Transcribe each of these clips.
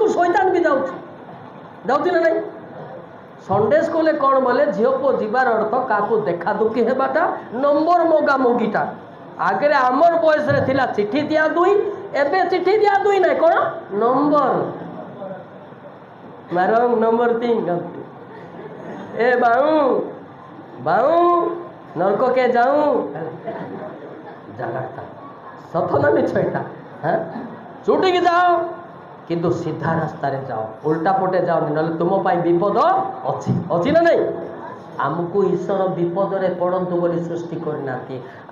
को शैतान भी जाऊँगी ना नहीं संडे स्कूल कौन बोले झील पु जीवार अर्थ क्या देखा दुखी हेबाटा नंबर मगा मगिटा आगे आमर बयस थिला चिठी दिया दुई एबे चिठी दिया दुई ना कौन नंबर मारंग नंबर 3 ए बाऊ बाऊ नरक के जाऊं जगता सत ना मिछटा हाँ चुटी की जाओ किंतु सीधा रास्ता रे जाओ उल्टा पटे जाओ ना तुम विपद अच्छी ना नहीं आमको ईश्वर विपद रे पड़तु बोली सृष्टि करना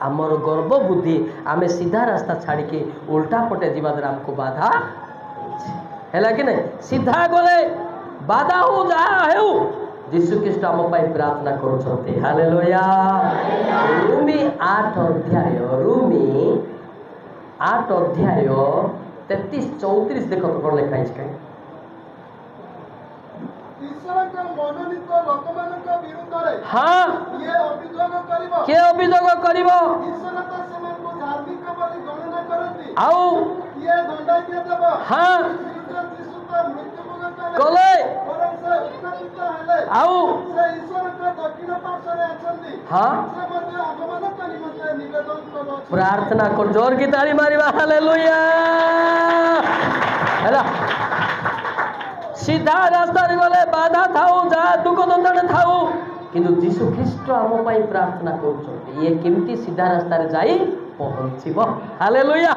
आमर गर्व बुद्धि आमे सीधा रास्ता छाड़ी के उल्टा पटे जीवा द्वारा हमको बाधा है कि नहीं सीधा गले बाधा हो जा है यीशु ख्रीष्ट आम प्रार्थना करुछंती हालेलुया रोमी 8 अध्याय 33-34 देख तो कौन लिखा है हाँ किए अभियोग कर हाँ कले हाँ प्रार्थना कर जोर की ताली मारिबा हालेलुया हैला सीधा रास्ता रे गले बाधा थाऊ जा दुख दंडने थाऊ किंतु यीशु ख्रीष्ट आम पाई प्रार्थना करूछंती ये केमती सीधा रास्ता रे जाई पहुंचीबो हालेलुया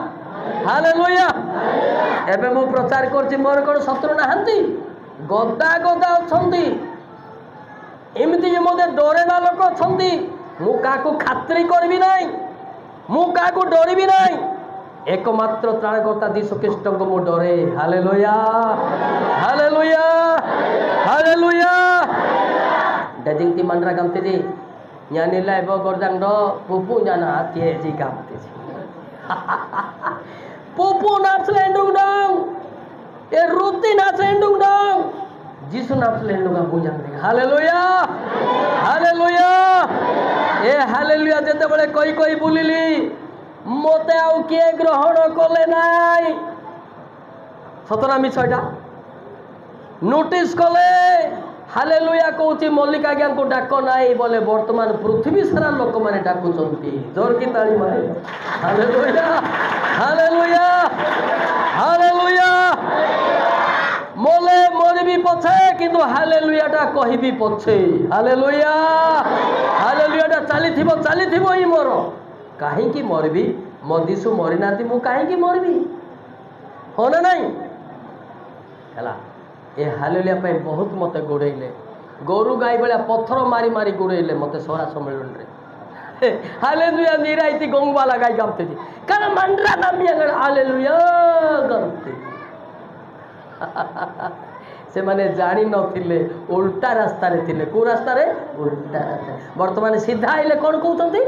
हालेलुया एबे मो प्रचार करछि मोर कोन शत्रु नाहंती गदा गदा अछंती एमती जे मोदे डरेना लोक अछंती मु काकू खात्री करबी नाही मु काकू डरबी नाही एकमात्र त्राणकर्ता यीशु ख्रीष्ट को मु डरे हालेलुया हालेलुया हालेलुया डजिंगती मनरा गमते जी न्यानिला एबो गोरजांग दो पुपु जाना आते जी गमते जी पुपु नाचलेंडुंग दong ए रुति नाचलेंडुंग dong यीशु नाचलेंडुंग बुझांग हालेलुया हालेलुया ए हालेलुया जते बळे कोई कोई बुलिली मते आउ किए ग्रहण कले नाई सतना मिछटा नोटिस कले हालेलुया कहूची मल्लिका आज्ञा को डाक नाई बोले वर्तमान पृथ्वी सारा लोक माने डाकुचंती जोर की ताली मारे हालेलुया हालेलुया हालेलुया मोले मरबी पछे किंतु हालेलुयाटा कहबी पछे हालेलुया हालेलुयाटा चालीथिबो ही मोर कहीं मरबी मो दिशु मरी ना मु कहीं मरबी हो ना नहीं है ये हालेलुया पे बहुत मत गोड़े गोरु गाई भाया पत्थर मारी मारी गोड़े मत सरा सम्मेलन रे हालेलुया निराइती गंगवाला गाई गाते थी कारण मंडरा नामी अगर हालेलुया गाते से माने जानी नथिले उल्टा रास्ता रे थिले को रास्ता रे उल्टा रास्ता वर्तमान सीधा आइले कोन कहउतंती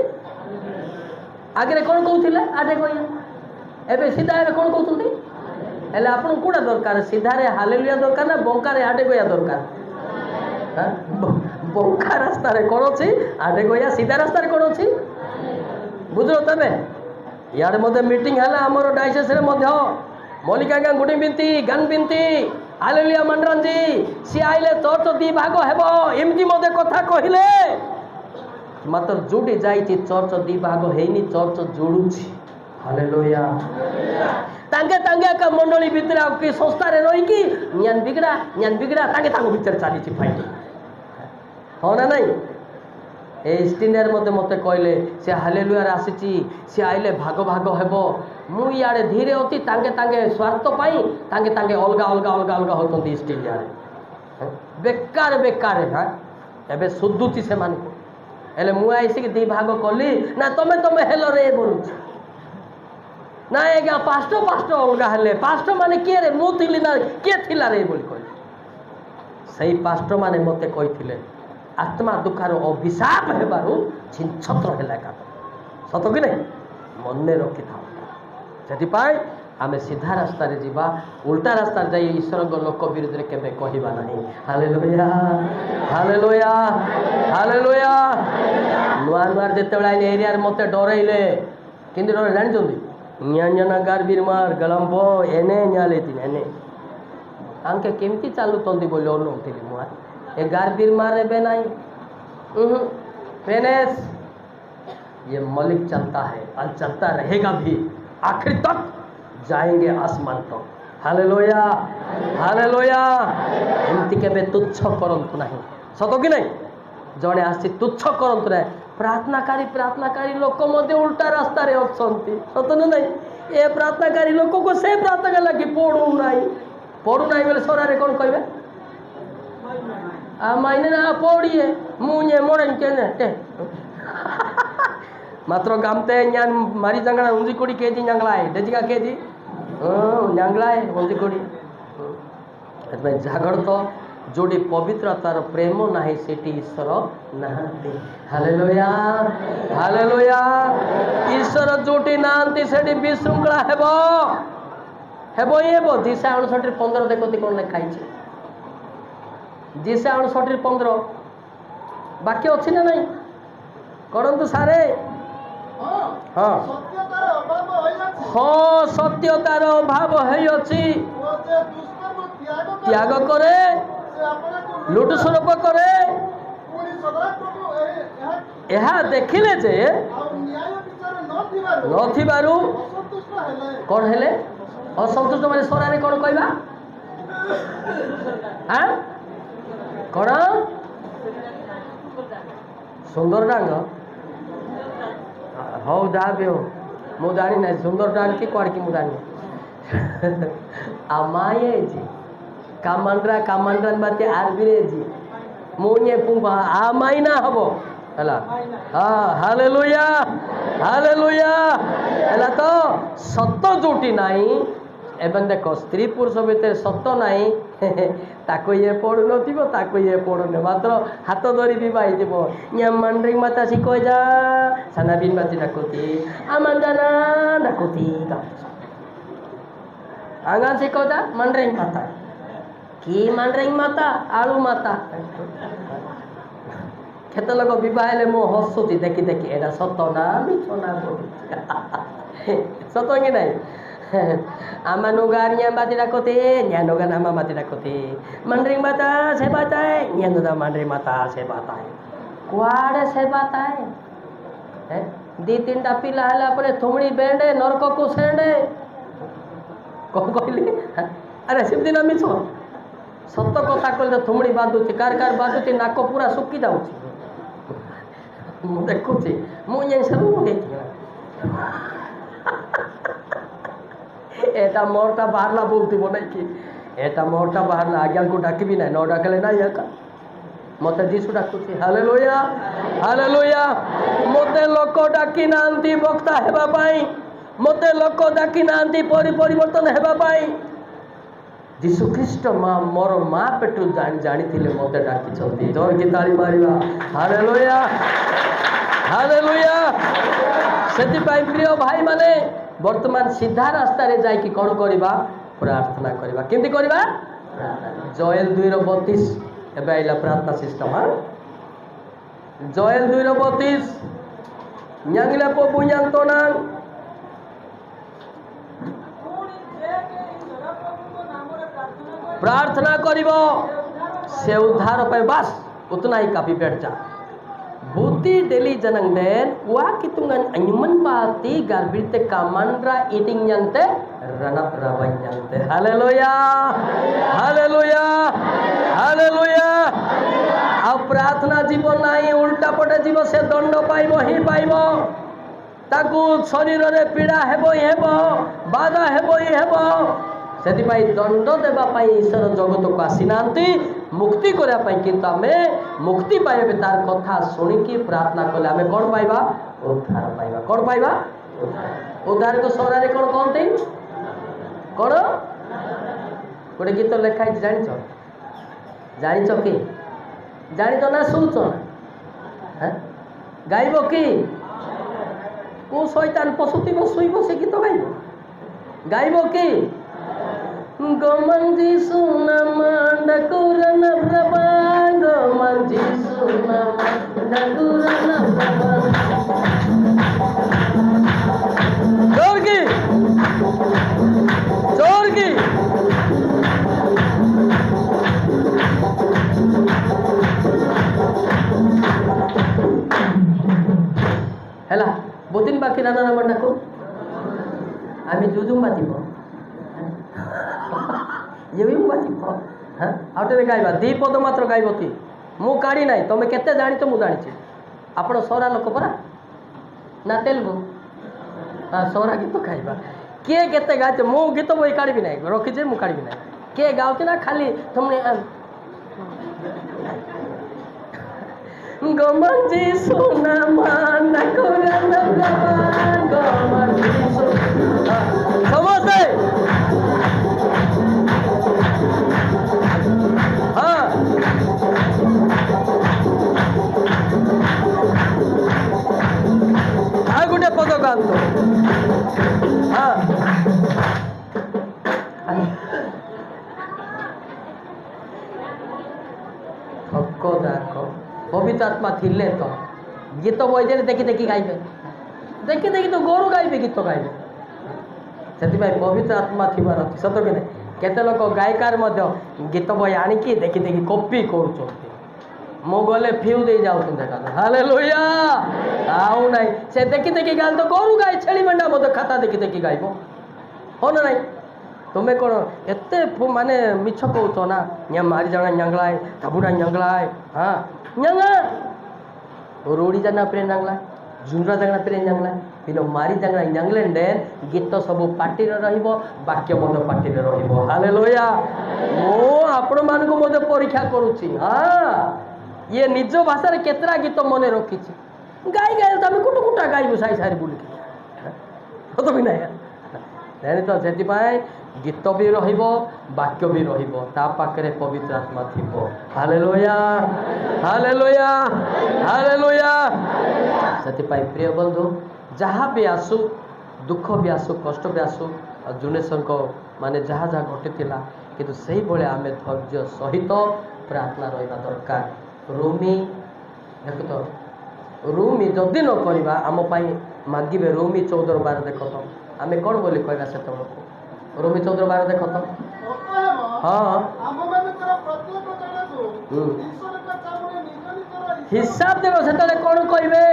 आगे कौन कहते आटे कह एवं सीधा कौन कहते हेल्ले आप कौटा दरकार सीधारे हालेलुया दरकार ना बंकार आटे गया दरकार बंका रास्ता कौन अच्छी आटे गया सीधा रास्ता कौन अच्छी बुझ तेरे इे मत मीटिंग है आमर डायसेस मल्लिका गाँ गुड़ी बिनती गान बिनती हालेलुया मंडरान जी सी आइले तोर तो दी भाग हेबो एमती मते कथा कहिले मात्र जोड़ी जाइए चर्च दी भाग है चर्च जोड़ुची हालेलुया तांगे तांगे का मंडली भितर की संस्था रे रही कि न्यान बिगड़ा तांगे तांगो भितर चली फाइट हाँ ना नहीं ए स्टिनियर मते मते कहले से हालेलुया आसी सी आइले भाग भाग हेबो मु इे धीरे अति तांगे तांगे स्वार्थ पाई तांगे तांगे अलगा अलगा अलगा अलगा होती स्टिनियर बेकार बेकार हाँ एबे सुधुची से मान हेले मु आइसिक दी भाग कली ना तमे तमे हेलो रे बोलु ना आज्ञा पास्टर पास्टर अलगा हेले पास्टर माने किए रे मु थिली ना किए थिला रे बोली कहली सही पास्टर माने मते कहिथिले आत्मा दुखार अभिशाप हेबारु छिनछत्र हेला का सत कि नहीं मन रखि था से आम सीधा रास्ता रे जीवा उल्टा रास्ता जाई ईश्वर लोक विरुद्ध रे केबे कहिबा नहीं हालेलुया हालेलुया हालेलुया नुआ नुआ जेतेबेला एरिया रे मते डरैले किंतु डर जानि जल्दी न्यान्याना गार बीरमार गलंबो एने न्याले दिन एने आंके केमती चालू तंदी बोले उठिली मुआ ए गार्बीर मारे बे नहीं पेनेस ये मलिक चलता है और चलता रहेगा भी आखिर तक जाएंगे आसमान तक। हालेलुया हालेलुया एमती केबे तुच्छ करंतु नहीं सतो कि नहीं जड़े आसी तुच्छ करंतु नहीं प्रार्थनाकारी लोक मध्य उल्टा रास्ता रे अछंती सत न नहीं ए प्रार्थनाकारी लोक को से प्रार्थना कर लगी पढ़ू नहीं बोले सरारे कौन कहबे आ मायने ना पढ़िए मुझे मोड़न के मात्र गामते ज्ञान मारी जंगला उंजी कोड़ी केजी जंगला है डेजिका केजी जंगला है उंजी कोड़ी जागर तो जोड़ी पवित्रतार प्रेम नाही सेठी ईश्वर नहांती। हालेलुया हालेलुया ईश्वर जोटी नहांती सेठी विशृंखला हेबो हेबो ही हेबो। 2:59-15 देखती कौन लिखा है 2:59-15 बाकी अच्छी ना नहीं करंतु सारे हाँ हाँ सत्यतार अभाव है त्याग करे लुट स्वरूप करे यह देखिले जे नथिबारु कौन हेले असंतुष्ट माने सरारे कौन कहबा हाँ कौन सुंदर डांग हौ जहाँ भी हो मु जानी ना सुंदर डांग की कौन की मु जानी आमाये जी कामांड्रान बाते आरबिरे जी मुझे पुंपा आमाई ना हबो हला हाँ हालेलुया हालेलुया हला तो सत्य जोटी नहीं एवं देखो स्त्री पुरुष भितर सत्य नहीं ताको ये पढ़ु नथिबो ताको ये पढ़ुने मात्र हाथ धरी भी बाई देबो या मंड्रिंग माता सिको जा सनाबिन बाती डाकुती आमंदाना डाकुती का आंगा सिको जा मंड्रिंग माता की मंड्रिंग माता आलू माता केते लोग विवाह ले मो हसुती देखी देखी एडा सत्य ना मिछ ना सत्य कि नहीं आमा नुगारिया बाती डाकोते न्यानोगा नामा बाती डाकोते मंड्रिंग माता से बाता है न्यानोदा मंड्रिंग माता से बाता है कुआड़े से बाता है दी तीन टा पिला हला परे थुमड़ी बेंडे नरक को सेंडे कौन कहली अरे सिमदी ना मिछ सत्य कथा कहले थुमड़ी बांधुची कार बांधुची नाक पूरा सुकी जाऊँ मु देखुची मुझे सब एटा मोरटा बाहरला बोलती बोले कि एटा मोरटा बाहरला आज्ञा को डाकी भी ना डाकले ना या मत जीसु डाकुची हालेलुया हालेलुया मते लोक डाकी नांती वक्ता हेबा पाई मते लोक डाकी नांती परिवर्तन हेबा पाई जीसु ख्रीष्ट माँ मोर माँ पेटू जानी मत डाकी जोर की ताली मारिबा हालेलुया हालेलुया सेति पाई प्रिय भाई माने वर्तमान सीधा रास्ता रे जाई कि कौन करबा प्रार्थना करबा केमती करबा जोएल 2:32 एबे आइला प्रार्थना सिस्टम हां जोएल 2:32 न्यांगला पो बुयान तोना प्रार्थना करिबो से उद्धार पे बस उतना ही काफी बैठ जा बुद्धि daily जनंग den wa kitungan anyuman pati garbite kamandra eating yante ranap rabai yante haleluya haleluya haleluya अब प्रार्थना जीव नहीं उल्टा पटे जीव से दंड पाइब ही पाइब ताकू शरीर रे पीड़ा हेबो ही हेबो बाधा हेबो ही हेबो सेतिपाई दंड देबा पाई ईश्वर जगत को आसीनांती मुक्ति करया पाई किंतु हमें मुक्ति पाइबे तार कथा सुनिकी प्रार्थना कले हमें कौन पाइबा उद्धार पाइबा कौन पाइबा उद्धार को सरारे कौन कहते कौन गोटे गीत लेखाई जानिच कि जानिच ना शुणुच ना गाइब कि को शैतान पशुथिब शुइब से गीत गाइब कि गोमंजी सुनामा डकुरना प्रभा गोमंजी सुनामा डकुरना प्रभा जोर की ପିଲା ନା ମଣ୍ଡାକୁ ଆମେ ଜୁଜୁମ୍ ବାତିବ ଇଏ ବି ମୁଁ ବାତିବ ହଁ ଆଉ ଟିକେ ଗାଇବା 2 ପଦ ମାତ୍ର ଗାଇବ କି ମୁଁ କାଢ଼ି ନାହିଁ ତମେ କେତେ ଜାଣିଛ ମୁଁ ଜାଣିଛି ଆପଣ ସହରା ଲୋକ ପରା ନା ତେଲୁଗୁ ହଁ ସହରା ଗୀତ ଗାଇବା କିଏ କେତେ ଗାଇছে ମୁଁ ଗୀତ ବହି କାଢ଼ିବି ନାହିଁ ରଖିଛେ ମୁଁ କାଢ଼ିବି ନାହିଁ କିଏ ଗାଉଛି ନା ଖାଲି ତମେ ଗୋମଞ୍ଜି সোনা মানা করে গোমঞ্জি ସମସ୍ତେ ହଁ ଆଉ ଗୋଟେ ପଦ ଗାଆନ୍ତୁ ହଁ ଠକ ଯାକ ପବିତ୍ର ଆତ୍ମା ଥିଲେ ତ ଗୀତ ବହିଦେଲେ ଦେଖି ଦେଖି ଗାଇବେ ଦେଖି ଦେଖି ତ ଗୋରୁ ଗାଇବେ ଗୀତ ଗାଇବେ ସେଥିପାଇଁ ପବିତ୍ର ଆତ୍ମା ଥିବାର ଅଛି ସତ କି ନାହିଁ କେତେ ଲୋକ ଗାୟିକାର ମଧ୍ୟ ଗୀତ ବହି ଆଣିକି ଦେଖି ଦେଖି କପି କରୁଛନ୍ତି ମୁଁ ଗଲେ ଫ୍ୟୁ ଦେଇ ଯାଉଛନ୍ତି ହାଲେଲୁୟା ଆଉ ନାହିଁ ସେ ଦେଖି ଦେଖି ଗାଇଲେ ତ ଗୋରୁ ଗାଈ ଛେଳି ମେଣ୍ଢା ମଧ୍ୟ ଖାତା ଦେଖି ଦେଖି ଗାଇବ ହଁ ନା ନାହିଁ ତୁମେ କ'ଣ ଏତେ ମାନେ ମିଛ କହୁଛ ନା ମାରି ଜାଣା ଞ୍ଜାଙ୍ଗଳାଏ ଥାବୁଡ଼ା ଞ୍ଜାଙ୍ଗଳାଏ ହଁ ញ្ଜାଙ୍ଗା ରୋଡ଼ି ଜାନା ପ୍ରେ ଞ୍ଜାଙ୍ଗଳାଏ ଝୁଣ୍ଡା ଜାଙ୍ଗା ପ୍ରେ ଞ୍ଜାଙ୍ଗଳାଏ କିନ୍ତୁ ମାରି ଜାଙ୍ଗା ଞ୍ଜାଙ୍ଗଲେଣ୍ଡେ ଗୀତ ସବୁ ପାଟିରେ ରହିବ ବାକ୍ୟ ମଧ୍ୟ ପାଟିରେ ରହିବ ହାଲେଲୁୟା ମୁଁ ଆପଣମାନଙ୍କୁ ମଧ୍ୟ ପରୀକ୍ଷା କରୁଛି ହଁ ଇଏ ନିଜ ଭାଷାରେ କେତେଟା ଗୀତ ମନେ ରଖିଛି ଗାଇ ଗାଇ ତମେ କୁଟୁ କୁଟା ଗାଇବୁ ସାଇ ସାରି ବୁଲିକି ସତ ବି ନାହିଁ ଜାଣି ତ ସେଥିପାଇଁ ଗୀତ ବି ରହିବ ବାକ୍ୟ ବି ରହିବ ତା ପାଖରେ ପବିତ୍ର ଆତ୍ମା ଥିବ ହାଲେଲୁୟା ହାଲେଲୁୟା ହାଲେଲୁୟା ସେଥିପାଇଁ ପ୍ରିୟ ବନ୍ଧୁ ଯାହା ବି ଆସୁ ଦୁଃଖ ବି ଆସୁ କଷ୍ଟ ବି ଆସୁ ଆଉ ଜୁନେଶ୍ୱରଙ୍କ ମାନେ ଯାହା ଯାହା ଘଟିଥିଲା କିନ୍ତୁ ସେଇଭଳି ଆମେ ଧୈର୍ଯ୍ୟ ସହିତ ପ୍ରାର୍ଥନା ରହିବା ଦରକାର ରୁମି ଦେଖ ତ ରୁମି ଯଦି ନ କରିବା ଆମ ପାଇଁ ମାଗିବେ ରୁମି 14:12 ଦେଖ ତ ଆମେ କ'ଣ ବୋଲି କହିବା ସେତେବେଳକୁ ରୁମି 14:12 ଦେଖ ତ ହଁ ହିସାବ ଦେବ ସେତେବେଳେ କ'ଣ କହିବେ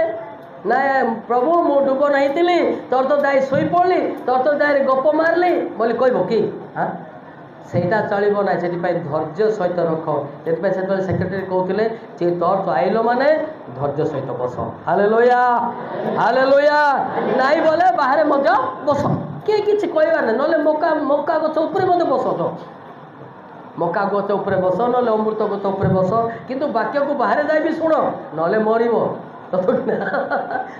ନାଇଁ ପ୍ରଭୁ ମୁଁ ଡୁବ ନେଇଥିଲି ତୋର ତ ଯାଇ ଶୋଇପଡ଼ିଲି ତୋର ତ ଯାଇ ଗପ ମାରିଲି ବୋଲି କହିବ କି ହଁ ସେଇଟା ଚଳିବ ନାହିଁ ସେଥିପାଇଁ ଧୈର୍ଯ୍ୟ ସହିତ ରଖ ସେଥିପାଇଁ ସେତେବେଳେ ସେକ୍ରେଟାରୀ କହୁଥିଲେ ଯେ ତୋର ତ ଆଇଲ ମାନେ ଧୈର୍ଯ୍ୟ ସହିତ ବସ ହାଲେଲୁୟା ହାଲେଲୁୟା ନାଇଁ ବୋଲେ ବାହାରେ ମଧ୍ୟ ବସ କିଏ କିଛି କହିବାର ନାହିଁ ନହେଲେ ମକା ଗଛ ଉପରେ ମଧ୍ୟ ବସ ତ ମକା ଗଛ ଉପରେ ବସ ନହେଲେ ଅମୃତ ଗଛ ଉପରେ ବସ କିନ୍ତୁ ବାକ୍ୟକୁ ବାହାରେ ଯାଇ ବି ଶୁଣ ନହେଲେ ମରିବ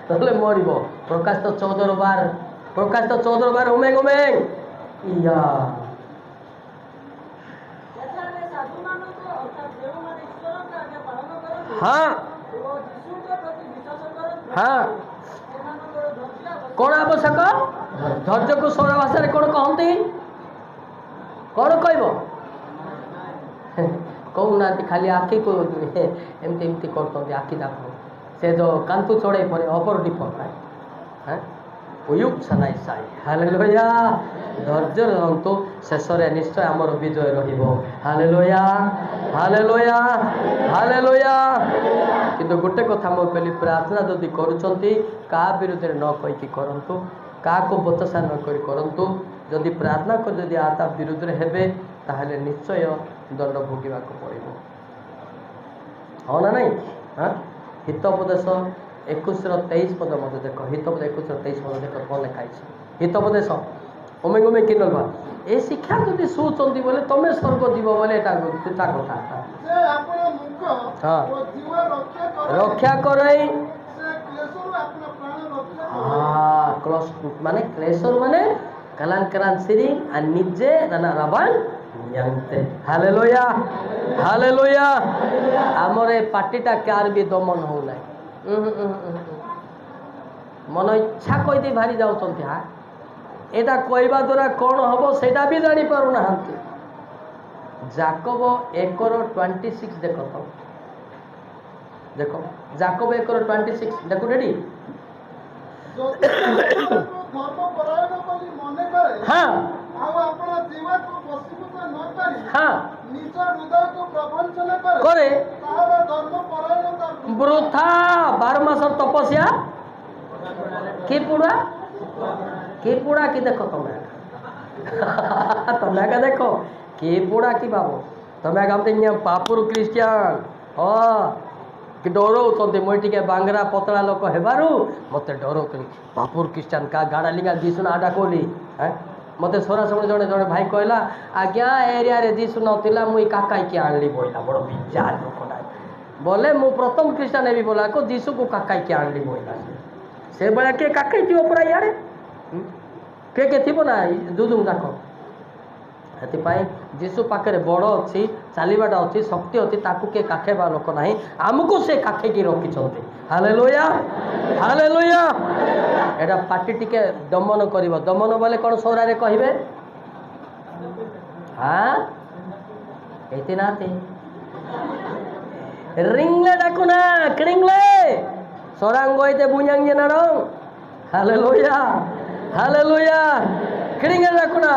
ନହେଲେ ମରିବ ପ୍ରକାଶିତ 14:12 ପ୍ରକାଶିତ 14:12 ଉମେଙ୍ଗ ଉମେଙ୍ଗ ଇୟା ହଁ ହଁ କ'ଣ ଆବଶ୍ୟକ ଧୈର୍ଯ୍ୟକୁ ସରଳ ଭାଷାରେ କ'ଣ କହନ୍ତି କ'ଣ କହିବ କହୁନାହାନ୍ତି ଖାଲି ଆଖିକୁ ଏମିତି ଏମିତି କରୁଛନ୍ତି ଆଖି ଯାକ ସେ ଯେଉଁ କାନ୍ତୁ ଚଢ଼େଇ ପରେ ଅପର ଡିପ ହାଲେଲୁୟା ଧୈର୍ଯ୍ୟ ରହନ୍ତୁ ଶେଷରେ ନିଶ୍ଚୟ ଆମର ବିଜୟ ରହିବ ହାଲେଲୁୟା ହାଲେଲୁୟା ହାଲେଲୁୟା କିନ୍ତୁ ଗୋଟେ କଥା ମୁଁ କହିଲି ପ୍ରାର୍ଥନା ଯଦି କରୁଛନ୍ତି କାହା ବିରୁଦ୍ଧରେ ନ କହିକି କରନ୍ତୁ କାହାକୁ ବଚସା ନ କରି କରନ୍ତୁ ଯଦି ପ୍ରାର୍ଥନା କରି ଯଦି ତା ବିରୁଦ୍ଧରେ ହେବେ ତାହେଲେ ନିଶ୍ଚୟ ଦଣ୍ଡ ଭୋଗିବାକୁ ପଡ଼ିବ ହଁ ନା ନାହିଁ ହିତୋପଦେଶ 21:23 ପଦ ମଧ୍ୟ ଦେଖ ହିତୋପଦେଶ 21:23 ପଦ ଦେଖ କ'ଣ ଲେଖା ହେଇଛି ହିତୋପଦେଶ ଓମେ ଗୋମେ କି ନବା ଏ ଶିକ୍ଷା ଯଦି ଶୁଣୁଛନ୍ତି ବୋଲେ ତମେ ସ୍ୱର୍ଗ ଯିବ ବୋଲେ ଏଇଟା ତୁଚ୍ଛା କଥା ହଁ ରକ୍ଷା କରାଇ ମାନେ କ୍ଲେଶରୁ ମାନେ କଲାନ୍ କରାନ୍ ସିରି আর ନିଜେ রানা রাবান জানতে হালেলুয়া হালেলুয়া ଆମର ଏ ପାଟିଟା କାହାର ବି ଦମନ ହଉନାହିଁ ମନ ଇଚ୍ଛା କହିଦେଇ ବାହାରି ଯାଉଛନ୍ତି ଏଇଟା କହିବା ଦ୍ୱାରା କ'ଣ ହେବ ସେଇଟା ବି ଜାଣିପାରୁନାହାନ୍ତି ଜାକବ 1:26 ଦେଖ ତ ଦେଖ ଜାକବ 1:26 ଦେଖୁ ରେଡ଼ି ହଁ করে বৃথা 12 মাসের তপস্যা କି ପୁଡ଼ା କି ଦେଖ ତମେ ତମେ ଆକା ଦେଖ କି ପୁଡ଼ା କି ବାବୁ ତମେ ଆକା ପାପୁର ଖ୍ରୀଷ୍ଟିଆନ ହଁ କି ଡରଉଛନ୍ତି ମୁଇଁ ଟିକେ ବାଙ୍ଗରା ପତଳା ଲୋକ ହେବାରୁ ମୋତେ ଡରଉଛନ୍ତି ପାପୁର ଖ୍ରୀଷ୍ଟିଆନ କା ଗାଡ଼ା ଲିଙ୍ଗା ଦିଶୁ ନା ଆଟା କହିଲି ମୋତେ ସରା ସମୟରେ ଜଣେ ଭାଇ କହିଲା ଆଜ୍ଞା ଏରିଆରେ ଦିଶୁ ନଥିଲା ମୁଇଁ କାକାଇକି ଆଣିଲି ବୋଇଲା ବଡ଼ ବିଜାର ଲୋକଟା ବୋଲେ ମୁଁ ପ୍ରଥମ ଖ୍ରୀଷ୍ଟିଆନ ହେବି ବୋଲାକୁ ଦିଶୁକୁ କାକାଇକି ଆଣିଲି ବୋଇଲା ସେଭଳିଆ କିଏ କାକେଇ ଥିବ ପୁରା ଇଆଡ଼େ କିଏ ଥିବ ନା ଦୁଦୁମ ଯାକ ସେଥିପାଇଁ ଯୀଶୁ ପାଖରେ ବଡ଼ ଅଛି ଚାଲିବାଟା ଅଛି ଶକ୍ତି ଅଛି ତାକୁ କିଏ କାଖେଇବା ଲୋକ ନାହିଁ ଆମକୁ ସେ କାଖେଇକି ରଖିଛନ୍ତି ହାଲେଲୁୟା ହାଲେଲୁୟା ଏଇଟା ପାଟି ଟିକେ ଦମନ କରିବ ଦମନ ବୋଲେ କ'ଣ ସୌରାରେ କହିବେ ହଁ ଏତେ ନାହାନ୍ତି ରିଙ୍ଗଲେ ଡାକୁନା କ୍ରିଙ୍ଗଲେ ସରାଙ୍ଗ ଏତେ ବୁഞ്ഞାଙ୍ଗ ନାଡ଼ ହାଲେଲୁୟା ହାଲେଲୁୟା କ୍ରିଙ୍ଗଲେ ଡାକୁନା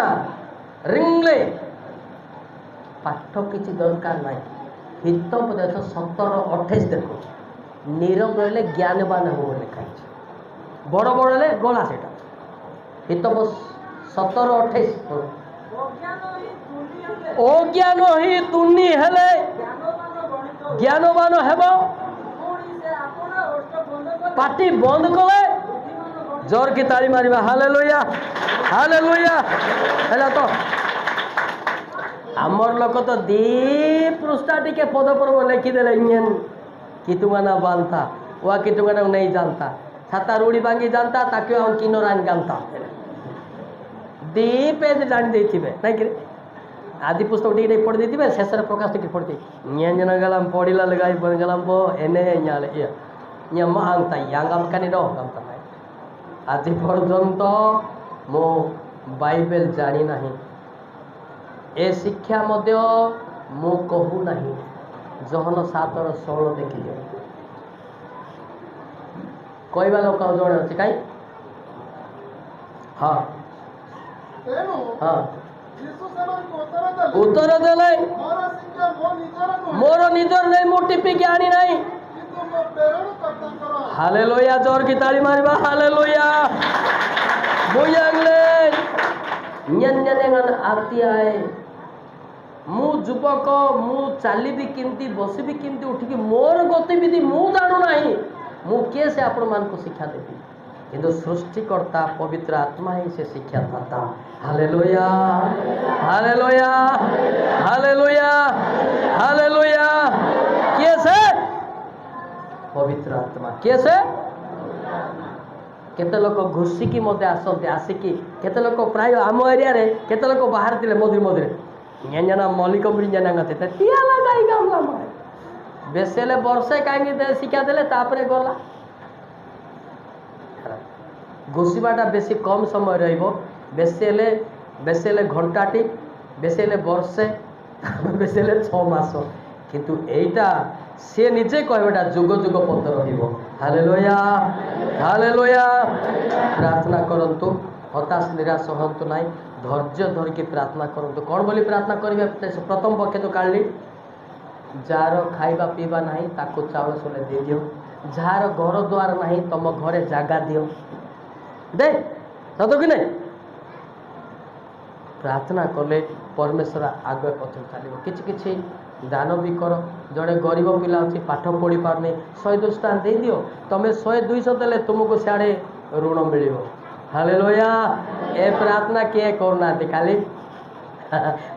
ରିଙ୍ଗଲେ ପାଠ କିଛି ଦରକାର ନାହିଁ ହିତୋପଦେଶ 17:28 ଦେଖ ନୀରବ ରହିଲେ ଜ୍ଞାନବାନ ହେବ ଲେଖା ହେଇଛି ବଡ଼ ବଡ଼ ହେଲେ ଗଳା ସେଇଟା ହିତୋପଦେଶ 17:28 ଅଜ୍ଞାନ ହିଁ ତୁନି ହେଲେ ଜ୍ଞାନବାନ ହେବ ପାଟି ବନ୍ଦ କଲେ ଜୋର କି ତାଳି ମାରିବା ହାଲେଲୁୟା ହାଲେଲୁୟା ହେଲା ତ ଆମର ଲୋକ ତ ଦି ପୃଷ୍ଠା ଟିକେ ପଦପର୍ବ ଲେଖିଦେଲେ ଇଞ୍ଜେନ୍ କିତୁମାନା ବାନ୍ତା वा कितुमाना नहीं जानता छाता रूढ़ी भांगी जानता ताकि हम किनो रान जानता दी पेज जान देथिबे नहीं कि आदि पुस्तक टिके पढ़ देथिबे शेषर प्रकाश टिके पढ़ते न्यान गलाम पढ़िला लगाई बन गलाम बो एने न्याले या न्या मांगता यांगम कानी दो गमता नहीं आदि पर्यंत मो बाइबल जानी नहीं ए शिक्षा मध्य मु कहू नहीं जहन 7:16 देखी जाए कहवा लोक जड़े अच्छे कहीं हाँ हाँ उत्तर देले मोर निजर नहीं मु टिपिकी आनी नहीं हालेलुया जोर की ताली मारिबा हालेलुया बुयांगले न्यन्यनेगन आती आए मु युवक मु चलिबी किंती बसिबी किंती उठिकी मोर गतिविधि मु जानु नहीं मु किए से आपण मान को शिक्षा देबी किंतु सृष्टिकर्ता पवित्र आत्मा ही से शिक्षा दाता हालेलुया हालेलुया हालेलुया हालेलुया किए से पवित्र आत्मा किए से केते लोक घुषिकी मते आसंते आसिकी केते लोक प्राय आम एरिया रे केते लोक बाहर थिले मधुर मधुर न्याना मलिक ब्रिंजना गते तिया लगाई गामला मारे बेसेले वर्षे कहीं शिक्षा देले तापरे गला घुषिबाटा बेसी कम समय रहिबो बेसेले घंटाटी बेसेले वर्षे बेसेले 6 मास किंतु एटा से निजे कहबेटा जुग जुग पद रहिबो हालेलुया हालेलुया प्रार्थना करंतु हताश निराश हंतु नाही धैर्य धरिकी प्रार्थना करंतु कौन बोली प्रार्थना करिबे प्रथम पक्ष तो काढली जार खाइबा पीबा नहीं ताको चावल सोले दे दियो जार घर द्वार नहीं तुम घरे जागा दियो दे सत कि नहीं प्रार्थना कले परमेश्वर आगे पछे चलो किछि दान भी कर जड़े गरीब पिला अच्छी पाठ पढ़ी पारनी 100-200 टଙ୍କା दे दियो तुम्हें 100-200 देले तुमको सियाड़े ऋण मिल हालेलुया ए प्रार्थना किए करना खाली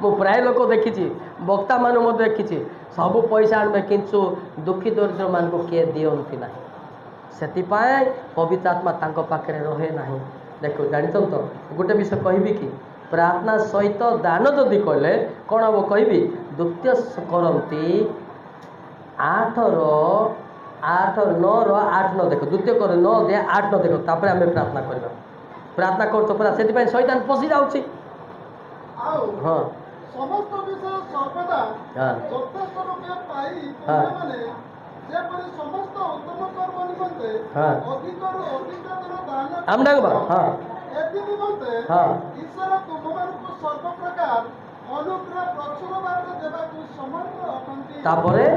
मु प्राय लोक देखी वक्ता मान देखी सब पैसा आने किंतु दुखी दरिद्र मान को किए दियंती ना से पवित्र आत्मा तांको पाखे रहे ना देखो जानी तो गोटे विषय कहबी कि प्रार्थना सहित दान जदि कले कौन हम कहि द्वितीय करती 8:9 देख द्वितीय कर 9:8 देख तापर आम प्रार्थना करवा प्रार्थना कर तो पूरा से शैतान पशि जाऊँगी हाँ समस्त विषय सर्वदा यथेष्ट रूपे पाई तुमने जेपरि समस्त उत्तम कर्म निमंते अधिकरु अधिकतर दान आमडागबा हां एति निमंते ईश्वर तुमମାନଙ୍କୁ सर्व प्रकार अनुग्रह प्रचुर भाବରେ देबाकु समर्थ अटंती तापरे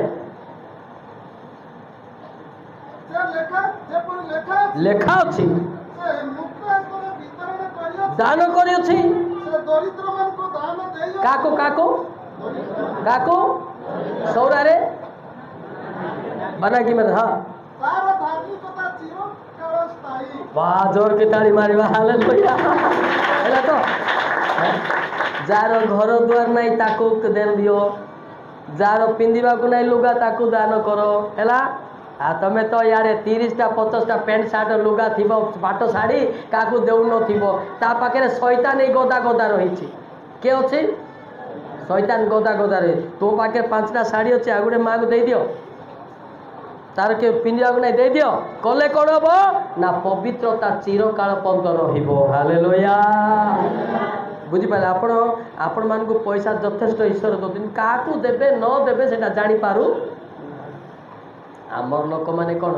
ଲେଖା ଅଛି ଦାନ କରିଅଛି କାକୁ କାକୁ କାକୁ ସୌରାରେ ବନା କି ମାନେ ହଁ वाह जोर की ताली मारिबा हालेलुया ହେଲା ତ ଯାହାର ଘର ଦ୍ୱାର ନାହିଁ ତାକୁ ଦେନ ଦିଅ ଯାହାର ପିନ୍ଧିବାକୁ ନାହିଁ ଲୁଗା ତାକୁ ଦାନ କର ହେଲା ତମେ ତ ଇଆଡ଼େ 30ଟା 50ଟା ପ୍ୟାଣ୍ଟ ସାର୍ଟ ଲୁଗା ଥିବ ପାଟ ଶାଢ଼ୀ କାହାକୁ ଦେଉନଥିବ ତା ପାଖରେ ଶୈତାନ ଏଇ ଗଦା ଗଦା ରହିଛି କିଏ ଅଛି ଶୈତାନ ଗଦା ଗଦା ରହି ତୋ ପାଖରେ 5ଟା ଶାଢ଼ୀ ଅଛି ଆଉ ଗୋଟେ ମାଆକୁ ଦେଇଦିଅ ତାର କିଏ ପିନ୍ଧିବାକୁ ନାହିଁ ଦେଇଦିଅ କଲେ କ'ଣ ହବ ନା ପବିତ୍ରତା ଚିରକାଳ ପର୍ଯ୍ୟନ୍ତ ରହିବ ହାଲେଲୁୟା ବୁଝିପାରିଲେ ଆପଣମାନଙ୍କୁ ପଇସା ଯଥେଷ୍ଟ ଈଶ୍ୱର ଦେଉଛନ୍ତି କାହାକୁ ଦେବେ ନ ଦେବେ ସେଟା ଜାଣିପାରୁ ଆମର ଲୋକମାନେ କ'ଣ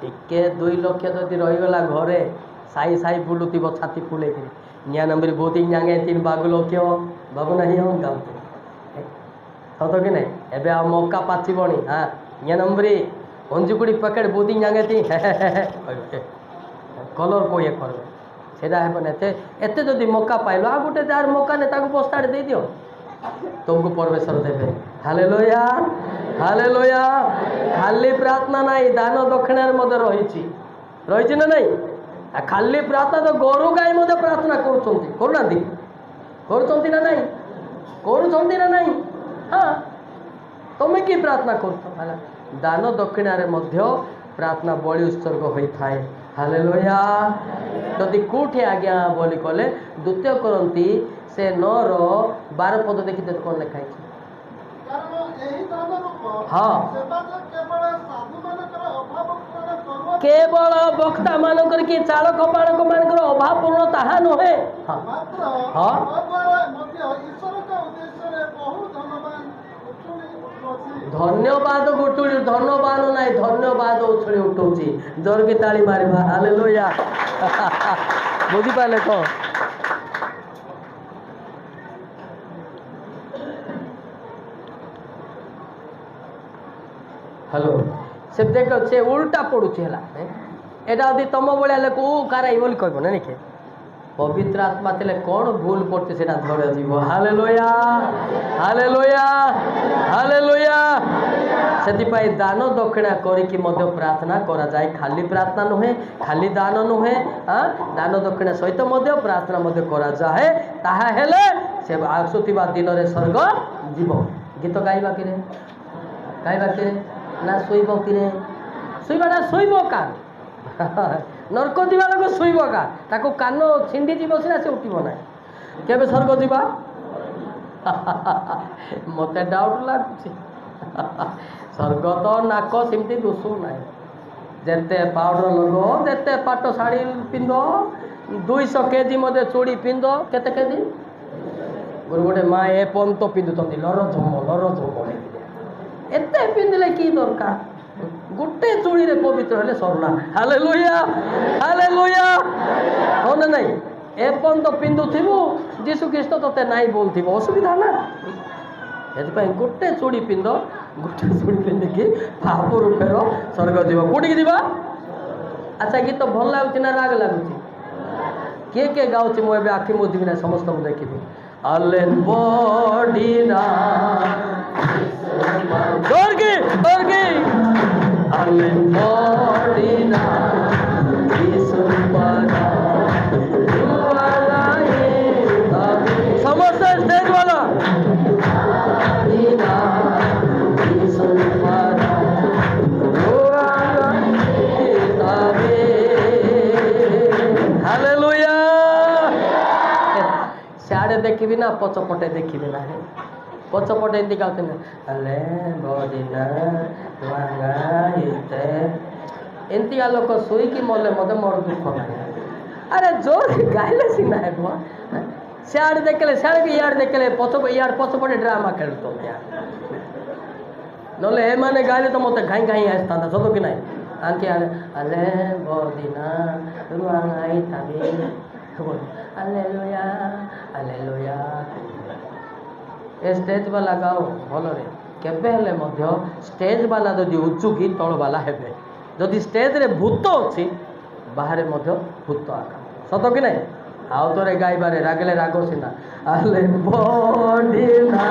ଟିକେ 2 ଲକ୍ଷ ଯଦି ରହିଗଲା ଘରେ ସାଇ ସାଇ ବୁଲୁଥିବ ଛାତି ଫୁଲେଇକିରି ନିଆ ନମ୍ବର ବହୁତ ଜାଙ୍ଗେ 3 ବାଗୁ ଲକ୍ଷ ବାବୁ ନାହିଁ ଗାଉଥିବ ସତ କି ନାହିଁ ଏବେ ଆଉ ମକା ପାଚିବଣି ହଁ ନିଆ ନମ୍ବର ଅଞ୍ଜୁକୁଡ଼ି ପ୍ୟାକେଟ୍ ବହୁତ ଜାଙ୍ଗେ କଲର୍ ଇଏ କରିବେ ସେଇଟା ହେବ ନା ଏତେ ଯଦି ମକା ପାଇଲ ଆଉ ଗୋଟେ ଯାହାର ମକା ନାହିଁ ତାକୁ ବସ୍ତାଟେ ଦେଇଦିଅ ତୁମକୁ ପରମେଶ୍ୱର ଦେବେ ହାଲେଲୁୟା ହାଲେଲୁୟା ଖାଲି ପ୍ରାର୍ଥନା ନାହିଁ ଦାନ ଦକ୍ଷିଣାରେ ମଧ୍ୟ ରହିଛି ନା ନାହିଁ ଖାଲି ପ୍ରାର୍ଥନା ତ ଗୋରୁ ଗାଈ ମଧ୍ୟ ପ୍ରାର୍ଥନା କରୁଛନ୍ତି କରୁନାହାନ୍ତି କରୁଛନ୍ତି ନା ନାହିଁ ହଁ ତମେ କି ପ୍ରାର୍ଥନା କରୁଛ ହେଲା ଦାନ ଦକ୍ଷିଣାରେ ମଧ୍ୟ ପ୍ରାର୍ଥନା ବଳି ଉତ୍ସର୍ଗ ହୋଇଥାଏ ହାଲେଲୁୟା ଯଦି କେଉଁଠି ଆଜ୍ଞା ବୋଲି କଲେ 2 କରନ୍ତି ସେ 9:12 ପଦ ଦେଖିତେ କ'ଣ ଲେଖା ହେଇଛି ହଁ କେବଳ ବକ୍ତା ମାନଙ୍କର କି ଚାଳକ ମାନଙ୍କର ଅଭାବ ପୂର୍ଣ୍ଣ ତାହା ନୁହେଁ ହଁ ଧନ୍ୟବାଦ ଗୋଟୁଳି ଧନ୍ୟବାଦ ନାହିଁ ଧନ୍ୟବାଦ ଉଛୁଳି ଉଠୁଛି ଜୋରକି ତାଳି ମାରିବା ହାଲେଲୁୟା ବୁଝିପାରିଲେ କ'ଣ ହ୍ୟାଲୋ ସେ ଦେଖ ସେ ଉଲ୍ଟା ପଡ଼ୁଛି ହେଲା ଏଇଟା ଯଦି ତୁମ ଭଳିଆ ଲୋକ କାରାଇ ବୋଲି କହିବ ନା ନାଇଁ ପବିତ୍ର ଆତ୍ମା ଥିଲେ କ'ଣ ଭୁଲ ପଡ଼ୁଛି ସେଇଟା ଧରାଯିବ ହାଲେଲୁୟା ହାଲେଲୁୟା ହାଲେଲୁୟା ସେଥିପାଇଁ ଦାନ ଦକ୍ଷିଣା କରିକି ମଧ୍ୟ ପ୍ରାର୍ଥନା କରାଯାଏ ଖାଲି ପ୍ରାର୍ଥନା ନୁହେଁ ଖାଲି ଦାନ ନୁହେଁ ଦାନ ଦକ୍ଷିଣା ସହିତ ମଧ୍ୟ ପ୍ରାର୍ଥନା ମଧ୍ୟ କରାଯାଏ ତାହା ହେଲେ ସେ ଆସୁଥିବା ଦିନରେ ସ୍ୱର୍ଗ ଯିବ ଗୀତ ଗାଇବା କିରେ ନା ଶୋଇବ କିରେ ଶୋଇବାଟା ଶୋଇବ କାନ ନର୍କ ଯିବା ଲୋକ ଶୋଇବ କା ତାକୁ କାନ ଛିଣ୍ଡି ଯିବ ସିନା ସେ ଉଠିବ ନାହିଁ କେବେ ସ୍ୱର୍ଗ ଯିବା ମୋତେ ଡାଉଟ୍ ଲାଗୁଛି ସ୍ୱର୍ଗ ତ ନାକ ସେମିତି ଦୁଷୁ ନାହିଁ ଯେତେ ପାଉଡ଼ର ଲଗାଅ ଯେତେ ପାଟ ଶାଢ଼ୀ ପିନ୍ଧ 200 କେଜି ମଧ୍ୟ ଚୁଡ଼ି ପିନ୍ଧ କେତେ କେଜି ଗୋଟେ ମା ଏ ପର୍ଯ୍ୟନ୍ତ ପିନ୍ଧୁଛନ୍ତି ଲର ଝମ ଏତେ ପିନ୍ଧିଲେ କି ଦରକାର ଗୋଟେ ଚୁଡ଼ିରେ ପବିତ୍ର ହେଲେ ସରିଲା ହାଲେଲୁୟା ହାଲେଲୁୟା ହଁ ନା ନାଇଁ ଏପର୍ଯ୍ୟନ୍ତ ପିନ୍ଧୁଥିବୁ ଯୀଶୁ ଖ୍ରୀଷ୍ଟ ତତେ ନାଇଁ ବୋଲୁଥିବ ଅସୁବିଧା ନା ସେଥିପାଇଁ ଗୋଟେ ଚୁଡ଼ି ପିନ୍ଧିକି ପାପରୁ ଫେର ସ୍ୱର୍ଗ ଯିବ କୋଉଠିକି ଯିବା ଆଚ୍ଛା ଗୀତ ଭଲ ଲାଗୁଛି ନା ରାଗ ଲାଗୁଛି କିଏ ଗାଉଛି ମୁଁ ଏବେ ଆଖି ମୁଦିବି ନା ସମସ୍ତଙ୍କୁ ଦେଖିବି ଆଲେନ ବଡ଼ିନା Dorgi Alen Bodina Isumbana समस्त स्टेज वाला हालेलुया सियाड़े देखिबी ना पछपटे देखिबी ना पछपटे एमती गाते एमती लोक शोईकी मले मत मोर दुख ना अरे जोर गाइले सीना है सियाड़े देखले सियाड़े भी इयाड़े देखले पछपटे ड्रामा खेलते नले ए माने गाइले तो मत घाई घाई आसता सत कि ना आंके अले बदिना रुआई ताबे हालेलुया ए स्टेज वाला गाओ भल रे केबे हेले मध्य स्टेज वाला जदि उच्चुकी तल वाला हेबे ଯଦି ଷ୍ଟେଜ୍ରେ ଭୂତ ଅଛି ବାହାରେ ମଧ୍ୟ ଭୂତ ଆକା ସତ କି ନାହିଁ ଆଉ ଥରେ ଗାଇବାରେ ରାଗିଲେ ରାଗ ସିନା ଆଲେ ବଢିନା